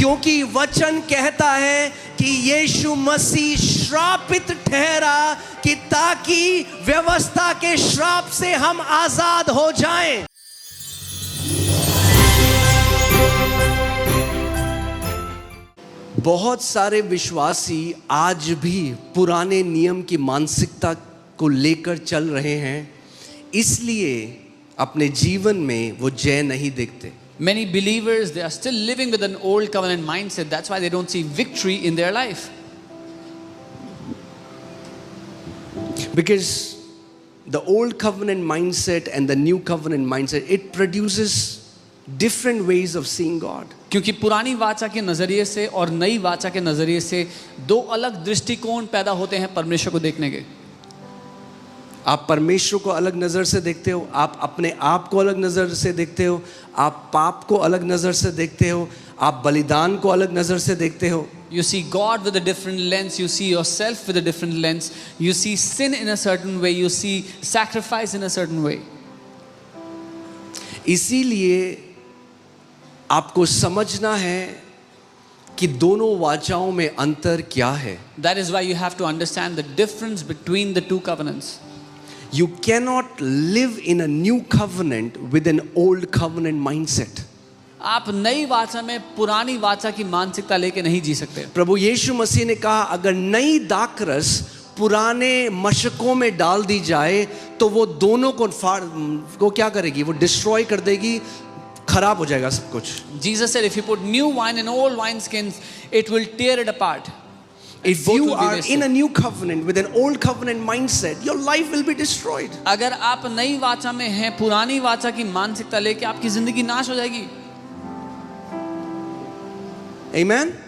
क्योंकि वचन कहता है कि यीशु मसीह श्रापित ठहरा कि ताकि व्यवस्था के श्राप से हम आजाद हो जाएं। बहुत सारे विश्वासी आज भी पुराने नियम की मानसिकता को लेकर चल रहे हैं, इसलिए अपने जीवन में वो जय नहीं देखते। Many believers, they are still living with an old covenant mindset. That's why they don't see victory in their life. Because the old covenant mindset and the new covenant mindset, it produces different ways of seeing God. क्योंकि पुरानी वाचा के नजरिए से और नई वाचा के नजरिए से दो अलग दृष्टिकोण पैदा होते हैं परमेश्वर को देखने के। आप परमेश्वर को अलग नज़र से देखते हो, आप अपने आप को अलग नज़र से देखते हो, आप पाप को अलग नज़र से देखते हो, आप बलिदान को अलग नज़र से देखते हो। You see God with a different lens, you see yourself with a different lens, you see sin in a certain way, you see sacrifice in a certain way. इसीलिए आपको समझना है कि दोनों वाचाओं में अंतर क्या है। That is why you have to understand the difference between the two covenants. You cannot live in a new covenant with an old covenant mindset. आप नई वाचा में पुरानी वाचा की मानसिकता लेके नहीं जी सकते। प्रभु यीशु मसीह ने कहा अगर नई दाखरस पुराने मशकों में डाल दी जाए तो वो दोनों को क्या करेगी? वो डिस्ट्रॉय कर देगी, खराब हो जाएगा सब कुछ। Jesus said if you put new wine in old wineskins, it will tear it apart. If you are in a new covenant with an old covenant mindset, your life will be destroyed. अगर आप नई वाचा में हैं, पुरानी वाचा की मानसिकता लेके आपकी जिंदगी नाश हो जाएगी। Amen.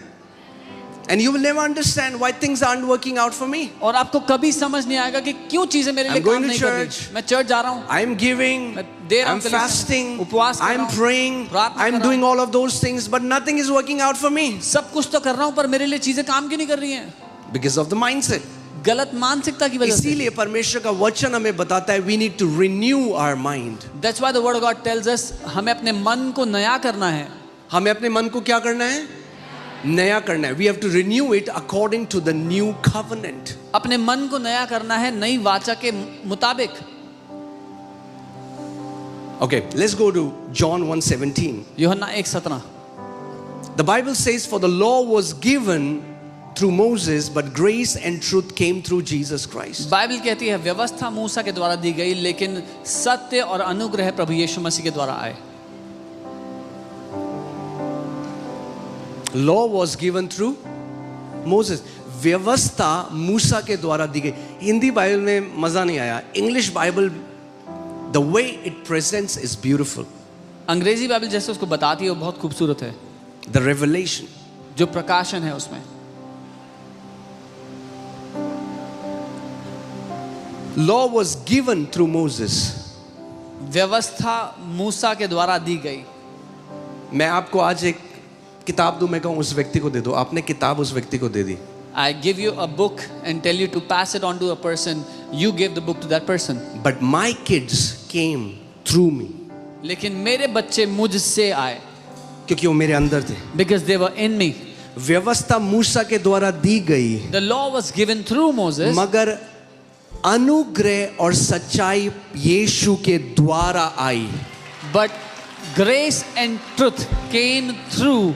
And you will never understand why things aren't working out for me. और आपको कभी समझ नहीं आएगा कि क्यों चीजें मेरे लिए काम नहीं कर रही। मैं चर्च जा रहा हूँ, I am giving, I'm fasting, I'm praying, I'm doing all of those things, but nothing is working out for me. सब कुछ तो कर रहा हूँ पर मेरे लिए चीजें काम क्यों नहीं कर रही हैं? Because of the mindset. गलत मानसिकता की वजह से। इसीलिए परमेश्वर का वचन हमें बताता है we need to renew our mind. That's why the word of God tells us हमें अपने मन को नया करना है। हमें अपने मन को क्या करना है? नया करना है। We have to renew it according to the new covenant. अपने मन को नया करना है नई वाचा के मुताबिक। Okay, let's go to John 1:17. यूहन्ना 1:17। The Bible says, "For the law was given through Moses, but grace and truth came through Jesus Christ." Bible कहती है व्यवस्था मूसा के द्वारा दी गई, लेकिन सत्य और अनुग्रह प्रभु यीशु मसीह के द्वारा आए। Law was given through Moses. व्यवस्था मूसा के द्वारा दी गई। हिंदी बाइबल में मजा नहीं आया। English Bible, the way it presents is beautiful. अंग्रेजी बाइबल जैसे उसको बताती है वो बहुत खूबसूरत है। The revelation, जो प्रकाशन है उसमें। law was given through Moses. व्यवस्था मूसा के द्वारा दी गई। मैं आपको आज एक किताब दूं, मैं कहूं उस व्यक्ति को दे दो, आपने किताब उस व्यक्ति को दे दी। I give you a book and tell you to pass it on to a person. You gave the book to that person. But my kids came through me. लेकिन मेरे बच्चे मुझसे आए। क्योंकि वो मेरे अंदर थे। Because they were in me. व्यवस्था मूसा के द्वारा दी गई। The law was given through Moses. मगर अनुग्रह और सच्चाई यीशु के द्वारा आई। But grace and truth came through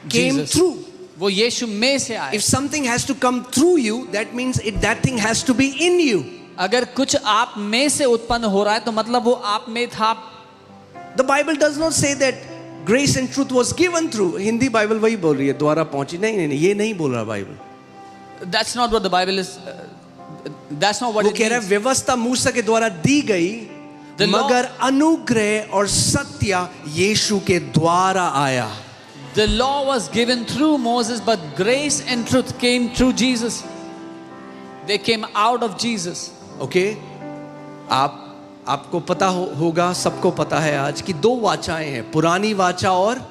Jesus. Through. वो यीशु में से आए। If something has to come through you, that means that thing has to be in you. अगर कुछ आप में से उत्पन्न हो रहा है तो मतलब वो आप में था। The Bible does not say that grace and truth was given through. Hindi Bible वही बोल रही है, द्वारा पहुंची। नहीं, ये नहीं बोल रहा Bible. That's not what the Bible is. That's not what वो it कह रहा means. है व्यवस्था मूसा के द्वारा दी गई, मगर अनुग्रह और सत्य यीशु के द्वारा आया। The law was given through Moses, but grace and truth came through Jesus. They came out of Jesus. Okay? आपको पता होगा, सबको पता है आज कि दो वाचाएं हैं, पुरानी वाचा और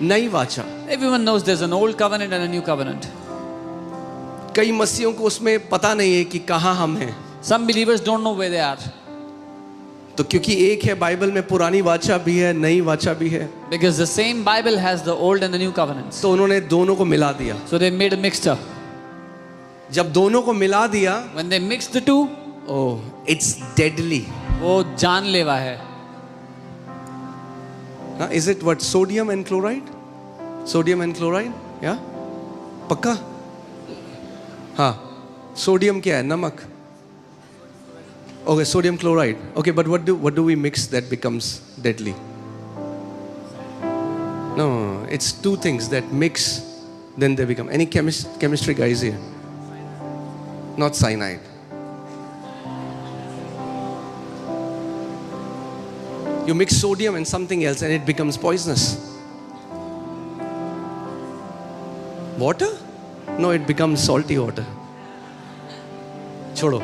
नई वाचा। Everyone knows there's an old covenant and a new covenant. कई मसीहियों को उसमें पता नहीं है कि कहाँ हम हैं। Some believers don't know where they are. तो क्योंकि एक है बाइबल में, पुरानी वाचा भी है नई वाचा भी है, Because the same Bible has the old and the new covenants. तो उन्होंने दोनों को मिला दिया. So they made a mixture. जब दोनों को मिला दिया, When they mixed the two, oh, it's deadly. वो जानलेवा है. Is it what, sodium and chloride? Sodium and chloride? Yeah? पक्का? हाँ. सोडियम क्या है? नमक. Okay, sodium chloride. Okay, but what do we mix that becomes deadly? No, it's two things that mix, then they become. Any chemistry guys here? Not cyanide. You mix sodium and something else and it becomes poisonous. Water? No, it becomes salty water. छोड़ो.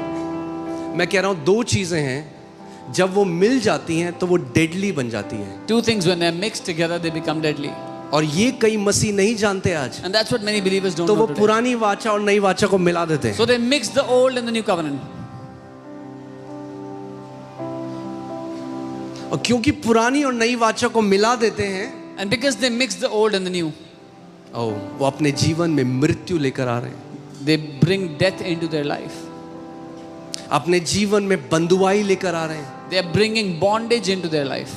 मैं कह रहा हूं दो चीजें हैं, जब वो मिल जाती हैं तो वो डेडली बन जाती हैं. Two things, when they're mixed together, they become deadly. और ये कई मसीह नहीं जानते आज. And that's what many believers don't तो वो know today. पुरानी वाचा और नई वाचा को मिला देते हैं. So they mix the old and the new covenant. और क्योंकि पुरानी और नई वाचा को मिला देते हैं, And because they mix the old and the new, वो अपने जीवन में मृत्यु लेकर आ रहे हैं. they bring death into their life. अपने जीवन में बंधुआई लेकर आ रहे हैं. They are bringing bondage into their life.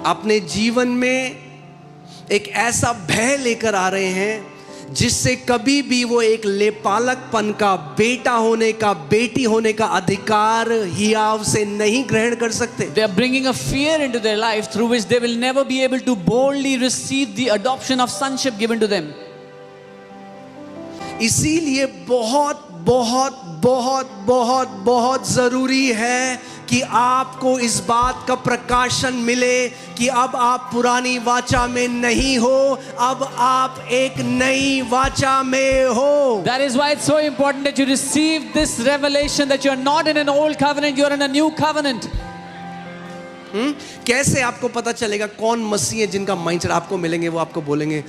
अपने जीवन में एक ऐसा भय लेकर आ रहे हैं जिससे कभी भी वो एक लेपालकपन का, बेटा होने का, बेटी होने का अधिकार हियाव से नहीं ग्रहण कर सकते. They are bringing a fear into their life through which they will never be able to boldly receive the adoption of sonship given to them. इसीलिए बहुत बहुत बहुत बहुत बहुत जरूरी है कि आपको इस बात का प्रकाशन मिले कि अब आप पुरानी वाचा में नहीं हो, अब आप एक नई वाचा में हो. That is why it's so important that you receive this revelation that you are not in an old covenant, you are in a new covenant. कैसे आपको पता चलेगा कौन मसीह है जिनका माइंडसेट आपको मिलेंगे? वो आपको बोलेंगे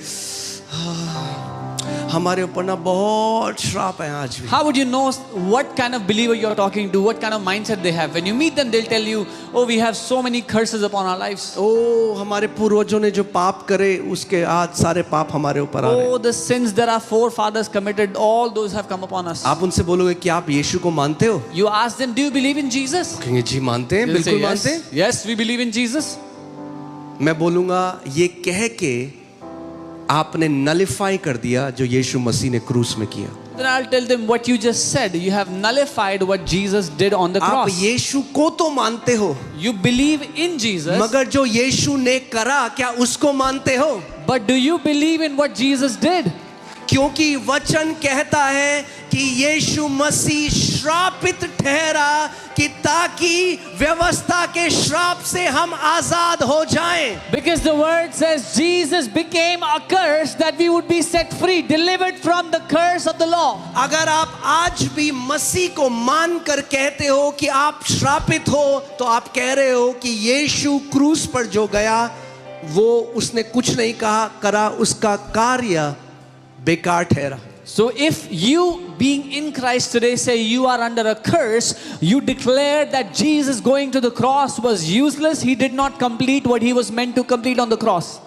हमारे ऊपर ना बहुत श्राप है आज भी. How would you know what kind of believer you are talking to, what kind of mindset they have? When you meet them, they'll tell you, oh, we have so many curses upon our lives. हमारे पूर्वजों ने जो पाप करे उसके आज सारे पाप हमारे ऊपर आ रहे हैं. Oh, the sins that our forefathers committed, all those have come upon us. आप उनसे बोलोगे कि आप यीशु को मानते हो? You ask them, do you believe in Jesus? कहेंगे जी मानते हैं, They'll say, बिल्कुल मानते हैं. yes, we believe in Jesus. मैं बोलूंगा ये कह के आपने नलिफाई कर दिया जो यीशु मसीह ने क्रूस में किया. Then I'll tell them what you just said. You have nullified what Jesus did on the आप cross. यीशु को तो मानते हो, You believe in Jesus, मगर जो यीशु ने करा क्या उसको मानते हो? but do you believe in what Jesus did? क्योंकि वचन कहता है कि यीशु मसीह श्रापित ठहरा कि ताकि व्यवस्था के श्राप से हम आजाद हो जाएं. Because the word says Jesus became a curse that we would be set free, delivered from the curse of the law. अगर आप आज भी मसीह को मानकर कहते हो कि आप श्रापित हो, तो आप कह रहे हो कि यीशु क्रूस पर जो गया वो उसने कुछ नहीं कहा करा, उसका कार्य बेकार ठहरा. So if you being in Christ today say you are under a curse, you declare that Jesus going to the cross was useless. He did not complete what he was meant to complete on the cross.